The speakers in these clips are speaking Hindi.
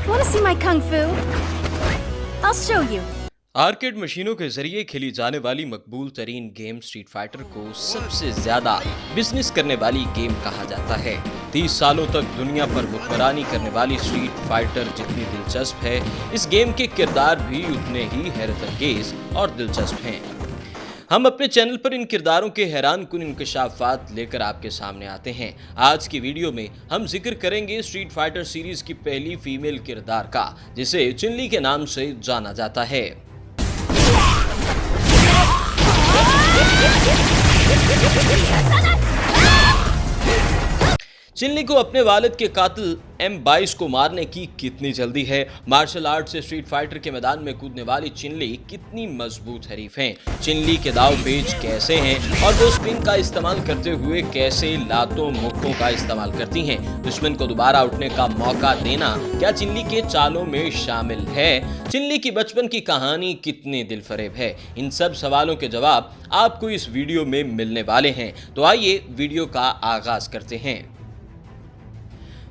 Want to see my kung fu? I'll show you. Arcade मशीनों के जरिए खेली जाने वाली मकबूल तरीन गेम स्ट्रीट फाइटर को सबसे ज्यादा बिजनेस करने वाली गेम कहा जाता है। 30 सालों तक दुनिया पर हुक्मरानी करने वाली स्ट्रीट फाइटर जितनी दिलचस्प है, इस गेम के किरदार भी उतने ही हैरतअंगेज और दिलचस्प हैं। हम अपने चैनल पर इन किरदारों के हैरान कुन इंकशाफात लेकर आपके सामने आते हैं। आज की वीडियो में हम जिक्र करेंगे स्ट्रीट फाइटर सीरीज की पहली फीमेल किरदार का, जिसे चिन-ली के नाम से जाना जाता है। चिन-ली को अपने वालिद के कातिल M22 को मारने की कितनी जल्दी है। मार्शल आर्ट से स्ट्रीट फाइटर के मैदान में कूदने वाली चिन-ली कितनी मजबूत हरीफ हैं। चिन-ली के दाव पेच कैसे हैं और वो स्पिन का इस्तेमाल करते हुए कैसे लातों मुक्कों का इस्तेमाल करती हैं। दुश्मन को दोबारा उठने का मौका देना क्या चिन-ली के चालों में शामिल है। चिन-ली की बचपन की कहानी कितनी दिलफरेब है। इन सब सवालों के जवाब आपको इस वीडियो में मिलने वाले हैं। तो आइए वीडियो का आगाज करते हैं।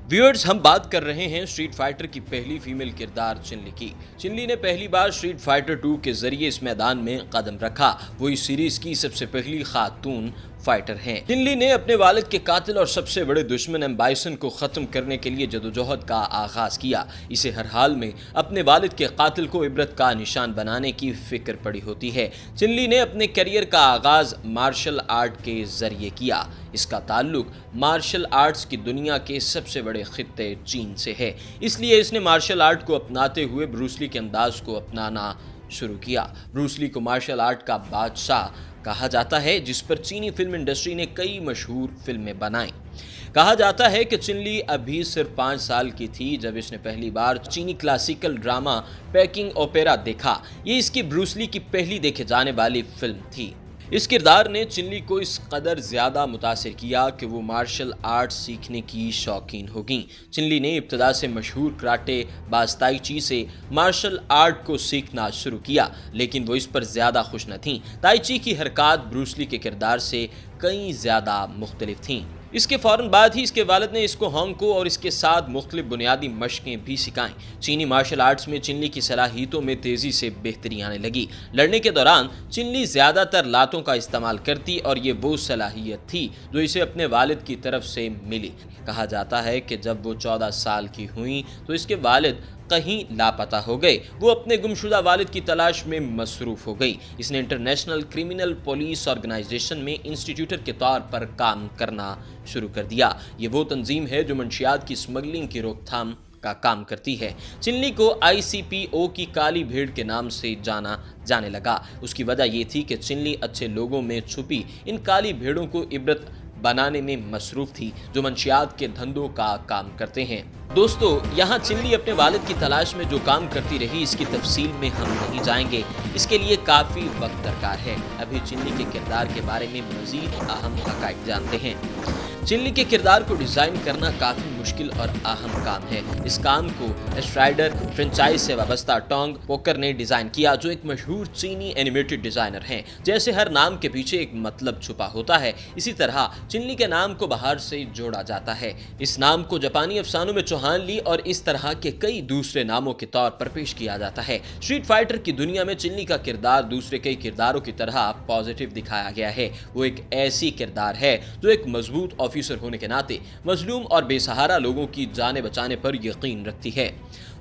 व्यूअर्स, हम बात कर रहे हैं स्ट्रीट फाइटर की पहली फीमेल किरदार चिन-ली की। चिन-ली ने पहली बार स्ट्रीट फाइटर 2 के जरिए इस मैदान में कदम रखा। वो इस सीरीज की सबसे पहली खातून फाइटर हैं। चिन-ली ने अपने वालिद के कातिल और सबसे बड़े दुश्मन M22 को खत्म करने के लिए जदोजहद का आगाज किया। इसे हर हाल में अपने वालिद के कातिल को इबरत का निशान बनाने की फिक्र पड़ी होती है। चिन-ली ने अपने करियर का आगाज मार्शल आर्ट के जरिए किया। इसका ताल्लुक मार्शल आर्ट्स की दुनिया के सबसे बड़े खित्ते चीन से है, इसलिए इसने मार्शल आर्ट को अपनाते हुए ब्रूस ली के अंदाज को अपनाना शुरू किया। ब्रूस ली को मार्शल आर्ट का बादशाह कहा जाता है, जिस पर चीनी फिल्म इंडस्ट्री ने कई मशहूर फिल्में बनाई। कहा जाता है कि चिन-ली अभी सिर्फ 5 साल की थी जब इसने पहली बार चीनी क्लासिकल ड्रामा पेकिंग ओपेरा देखा। ये इसकी ब्रूस ली की पहली देखे जाने वाली फिल्म थी। इस किरदार ने चिन-ली को इस कदर ज़्यादा मुतासिर किया कि वो मार्शल आर्ट सीखने की शौकीन हो गई। चिन-ली ने इब्तदा से मशहूर कराटे बाज ताई ची से मार्शल आर्ट को सीखना शुरू किया, लेकिन वो इस पर ज़्यादा खुश न थीं। ताई ची की हरकत ब्रूस ली के किरदार से कई ज़्यादा मुख्तलिफ थीं। इसके फ़ौरन बाद ही इसके वालिद ने इसको होंगको और इसके साथ मुख्तलिफ बुनियादी मशकें भी सिखाईं। चीनी मार्शल आर्ट्स में चिन-ली की सलाहियतों में तेज़ी से बेहतरी आने लगी। लड़ने के दौरान चिन-ली ज़्यादातर लातों का इस्तेमाल करती और ये वो सलाहियत थी जो इसे अपने वालिद की तरफ से मिली। कहा जाता है कि जब वो 14 साल की हुई तो इसके वालिद कहीं लापता हो गए। वो अपने गुमशुदा वालिद की तलाश में मसरूफ़ हो गई। इसने इंटरनेशनल क्रिमिनल पुलिस ऑर्गेनाइजेशन में इंस्टीट्यूटर के तौर पर काम करना शुरू कर दिया। ये वो तंजीम है जो मंशियात की स्मगलिंग की रोकथाम का काम करती है। चिन-ली को ICPO की काली भेड़ के नाम से जाना जाने लगा। उसकी वजह ये थी कि चिन-ली अच्छे लोगों में छुपी इन काली भेड़ों को इबरत बनाने में मसरूफ़ थी, जो मंशियात के धंधों का काम करते हैं। दोस्तों, यहाँ चिन-ली अपने वालिद की तलाश में जो काम करती रही, इसकी तफसील में हम नहीं जाएंगे, इसके लिए काफ़ी वक्त दरकार है। अभी चिन-ली के किरदार के बारे में मज़ीद अहम हक़ाइक़ जानते हैं। चिन-ली के किरदार को डिज़ाइन करना काफ़ी मुश्किल और अहम काम है। इस काम को स्ट्राइडर फ्रेंचाइज से वाबस्ता टोंग पोकर ने डिज़ाइन किया, जो एक मशहूर चीनी एनिमेटेड डिज़ाइनर हैं। जैसे हर नाम के पीछे एक मतलब छुपा होता है, इसी तरह चिन-ली के नाम को बाहर से जोड़ा जाता है। इस नाम को जापानी अफसानों में चौहान ली और इस तरह के कई दूसरे नामों के तौर पर पेश किया जाता है। स्ट्रीट फाइटर की दुनिया में चिन-ली का किरदार दूसरे कई किरदारों की तरह पॉजिटिव दिखाया गया है। वो एक ऐसी किरदार है जो एक मजबूत ऑफिसर होने के नाते मजलूम और बेसहारा लोगों की जानें बचाने पर यकीन रखती है।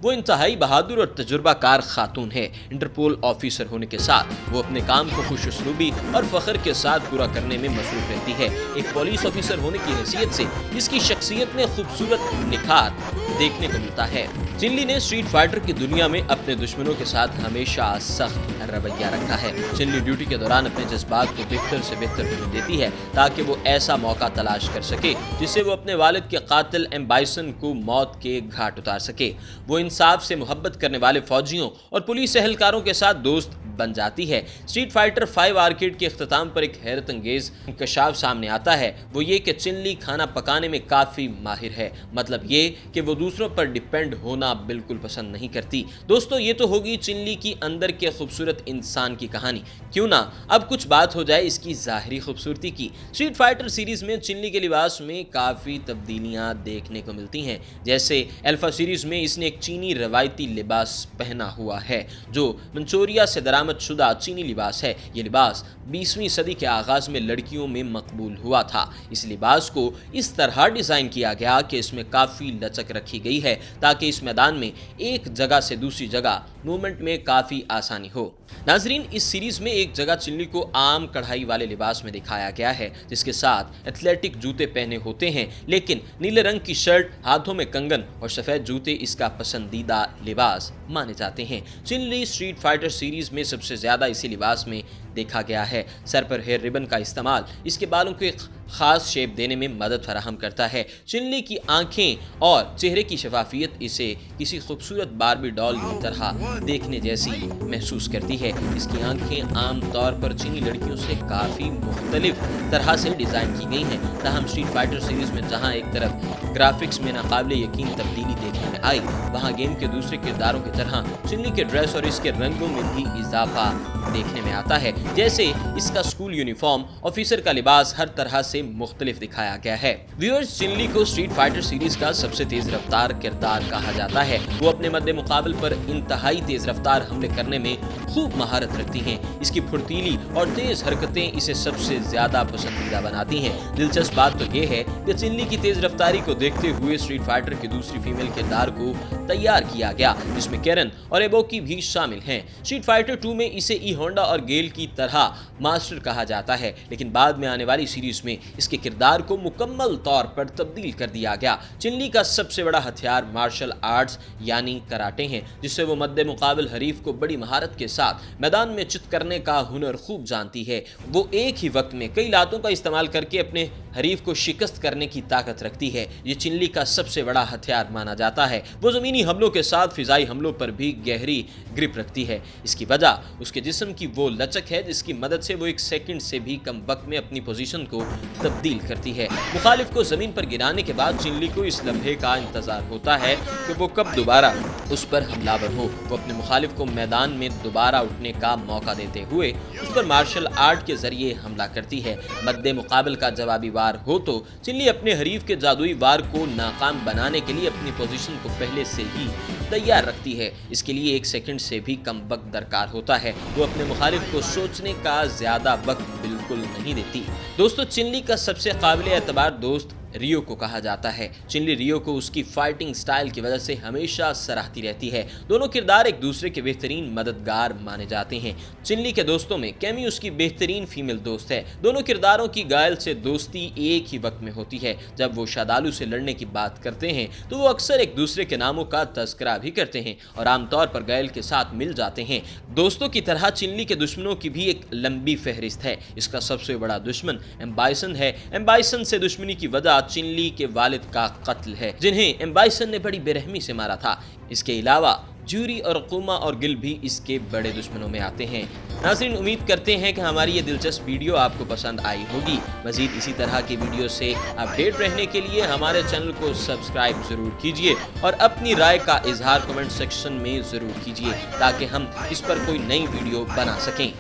वो इंतहाई बहादुर और तजुर्बाकार खातून है। इंटरपोल ऑफिसर होने के साथ वो अपने काम को खुश उसलूबी और फख्र के साथ पूरा करने में मसरूफ रहती है। एक पुलिस ऑफिसर होने की हैसियत से इसकी शख्सियत में खूबसूरत निखार देखने को मिलता है। चिन-ली ने स्ट्रीट फाइटर की दुनिया में अपने दुश्मनों के साथ हमेशा सख्त रवैया रखा है। चिन-ली ड्यूटी के दौरान अपने जज्बात को बेहतर से बेहतर होने देती है ताकि वो ऐसा मौका तलाश कर सके जिससे वो अपने वालिद के कातिल M22 को मौत के घाट उतार सके। वो इंसाफ से मोहब्बत करने वाले फौजियों और पुलिस एहलकारों के साथ दोस्त बन जाती है। स्ट्रीट फाइटर 5 आर्केड के इख्तिताम पर एक हैरत अंगेज इंकशाफ सामने आता है। वो ये कि चिन-ली खाना पकाने में काफ़ी माहिर है। मतलब ये कि वो दूसरों पर डिपेंड होना बिल्कुल पसंद नहीं करती। दोस्तों, ये तो होगी चिनली की अंदर के खूबसूरत इंसान की कहानी। क्यों ना अब कुछ बात हो जाए इसकी ज़ाहिरी खूबसूरती की। स्ट्रीट फाइटर सीरीज में चिनली के लिबास में काफ़ी तब्दीलियां देखने को मिलती हैं। जैसे अल्फा सीरीज में इसने एक चीनी रवायती लिबास पहना हुआ है जो मंचोरिया से दरामद शुदा चीनी लिबास है। ये लिबास 20वीं सदी के आगाज़ में लड़कियों में मकबूल हुआ था। इस लिबास को इस तरह डिज़ाइन किया गया कि इसमें काफ़ी लचक रखी गई है ताकि इस मैदान में एक जगह से दूसरी जगह मूवमेंट में काफ़ी आसानी हो। नाजरीन, इस सीरीज में एक जगह चिनली को आम कढ़ाई वाले लिबास में दिखाया गया है जिसके साथ एथलेटिक जूते पहने होते हैं, लेकिन नीले रंग की शर्ट, हाथों में कंगन और सफ़ेद जूते इसका पसंदीदा लिबास माने जाते हैं। चिनली स्ट्रीट फाइटर सीरीज में सबसे ज़्यादा इसी लिबास में देखा गया है। सर पर हेयर रिबन का इस्तेमाल इसके बालों को एक खास शेप देने में मदद फराहम करता है। चिनली की आंखें और चेहरे की शफाफियत इसे किसी खूबसूरत बार्बी डॉल की तरह देखने जैसी महसूस करती है। इसकी आंखें आम तौर पर चीनी लड़कियों से काफ़ी मुख्तलिफ तरह से डिज़ाइन की गई हैं। ताहम स्ट्रीट फाइटर सीरीज में जहां एक तरफ ग्राफिक्स में नाकाबिले यकीन तब्दीली देखने में आई, वहां गेम के दूसरे किरदारों की तरह चिनली के ड्रेस और इसके रंगों में भी इजाफा देखने में आता है। जैसे इसका स्कूल यूनिफॉर्म, ऑफिसर का लिबास हर तरह से मुख्तलिफ दिखाया गया है। व्यूअर्स, चिनली को स्ट्रीट फाइटर सीरीज का सबसे तेज रफ्तार किरदार कहा जाता है। वो अपने मद्दे मुकाबल पर इंतहाई तेज रफ्तार हमले करने में खूब महारत रखती हैं। इसकी फुर्तीली और तेज हरकतें इसे सबसे ज्यादा पसंदीदा बनाती हैं। दिलचस्प बात तो ये है कि चिनली की तेज रफ्तारी को देखते हुए स्ट्रीट फाइटर की दूसरी फीमेल किरदार को तैयार किया गया जिसमें कैरन और एबोकी भी शामिल हैं। स्ट्रीट फाइटर 2 में इसे ई होंडा और गेल की तरह मास्टर कहा जाता है, लेकिन बाद में आने वाली सीरीज में इसके किरदार को मुकम्मल तौर पर तब्दील कर दिया गया। चिनली का सबसे बड़ा हथियार मार्शल आर्ट्स यानी कराटे हैं, जिससे वो मद्दे मुकाबल हरीफ को बड़ी महारत के साथ मैदान में चित करने का हुनर खूब जानती है। वो एक ही वक्त में कई लातों का इस्तेमाल करके अपने हरीफ को शिकस्त करने की ताकत रखती है। ये चिनली का सबसे बड़ा हथियार माना जाता है। वो ज़मीनी हमलों के साथ फिजाई हमलों पर भी गहरी ग्रिप रखती है। इसकी वजह उसके जिस्म की वो लचक है जिसकी मदद से वो एक सेकंड से भी कम वक्त में अपनी पोजीशन को तब्दील करती है। मुखालिफ को जमीन पर गिराने के बाद चिनली को इस लम्हे का इंतजार होता है कि वो कब दोबारा उस पर हमलावर हो। वो अपने मुखालिफ को मैदान में दोबारा उठने का मौका देते हुए उस पर मार्शल आर्ट के जरिए हमला करती है। मद्दे मुकाबल का जवाबी वार हो तो चिनली अपने हरीफ के जादुई वार को नाकाम बनाने के लिए अपनी पोजीशन को पहले से ही तैयार रखती है। इसके लिए एक सेकंड से भी कम वक्त दरकार होता है। वो अपने मुखालिफ को सोचने का ज्यादा वक्त बिल्कुल नहीं देती। दोस्तों, चिनली का सबसे काबिल एतबार दोस्त रियो को कहा जाता है। चिनली रियो को उसकी फाइटिंग स्टाइल की वजह से हमेशा सराहती रहती है। दोनों किरदार एक दूसरे के बेहतरीन मददगार माने जाते हैं। चिनली के दोस्तों में कैमी उसकी बेहतरीन फीमेल दोस्त है। दोनों किरदारों की गायल से दोस्ती एक ही वक्त में होती है। जब वो शादालू से लड़ने की बात करते हैं तो वो अक्सर एक दूसरे के नामों का तस्करा भी करते हैं और आमतौर पर गायल के साथ मिल जाते हैं। दोस्तों की तरह चिनली के दुश्मनों की भी एक लंबी फहरिस्त है। इसका सबसे बड़ा दुश्मन एम बाइसन है। एम बाइसन से दुश्मनी की वजह चिनली के वालिद का कत्ल है, जिन्हें एम बाइसन ने बड़ी बेरहमी से मारा था। इसके अलावा जूरी और कुमा और गिल भी इसके बड़े दुश्मनों में आते हैं। नाज़रीन, उम्मीद करते हैं कि हमारी ये दिलचस्प वीडियो आपको पसंद आई होगी। मज़ीद इसी तरह की वीडियो से अपडेट रहने के लिए हमारे चैनल को सब्सक्राइब ज़रूर कीजिए और अपनी राय का इजहार कमेंट सेक्शन में ज़रूर कीजिए ताकि हम इस पर कोई नई वीडियो बना सकें।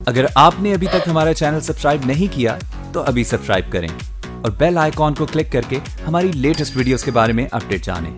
अगर आपने अभी तक हमारा चैनल सब्सक्राइब नहीं किया तो अभी सब्सक्राइब करें और बेल आइकॉन को क्लिक करके हमारी लेटेस्ट वीडियोस के बारे में अपडेट जानें।